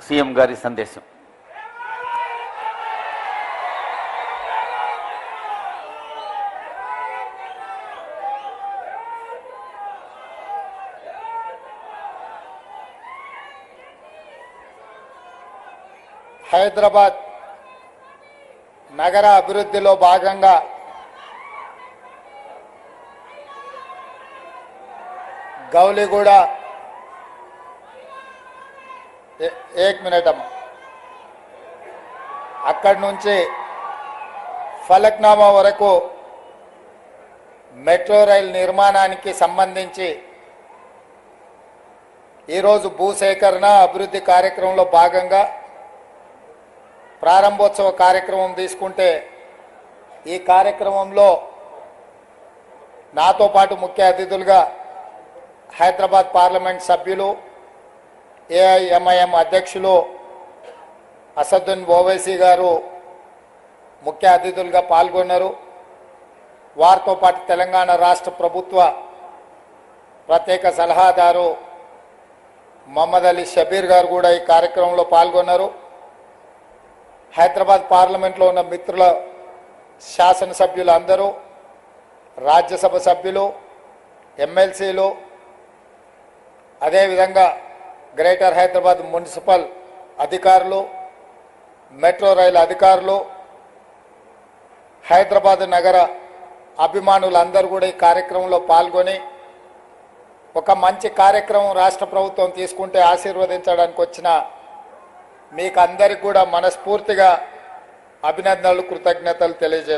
CM గారి సందేశం. హైదరాబాద్ నగర అభివృద్ధిలో భాగంగా గౌలిగూడ ఏక్ మినిట్ అమ్మ, అక్కడి నుంచి ఫలక్నామా వరకు మెట్రో రైల్ నిర్మాణానికి సంబంధించి ఈరోజు భూసేకరణ అభివృద్ధి కార్యక్రమంలో భాగంగా ప్రారంభోత్సవ కార్యక్రమం తీసుకుంటే, ఈ కార్యక్రమంలో నాతో పాటు ముఖ్య అతిథులుగా హైదరాబాద్ పార్లమెంట్ సభ్యులు, ఏఐఎంఐఎం అధ్యక్షులు అసదుద్దీన్ ఓవైసీ గారు ముఖ్య అతిథులుగా పాల్గొన్నారు. వారితో పాటు తెలంగాణ రాష్ట్ర ప్రభుత్వ ప్రత్యేక సలహాదారు మహమ్మద్ అలీ షబీర్ గారు కూడా ఈ కార్యక్రమంలో పాల్గొన్నారు. హైదరాబాద్ పార్లమెంట్లో ఉన్న మిత్రుల శాసనసభ్యులు అందరూ, రాజ్యసభ సభ్యులు, ఎమ్మెల్సీలు, అదేవిధంగా గ్రేటర్ హైదరాబాద్ మున్సిపల్ అధికారులు, మెట్రో రైలు అధికారులు, హైదరాబాద్ నగర అభిమానులందరూ కూడా ఈ కార్యక్రమంలో పాల్గొని ఒక మంచి కార్యక్రమం రాష్ట్ర ప్రభుత్వం తీసుకుంటే ఆశీర్వదించడానికి వచ్చిన మీకు అందరికీ కూడా మనస్ఫూర్తిగా అభినందనలు, కృతజ్ఞతలు తెలియజేస్తున్నాను.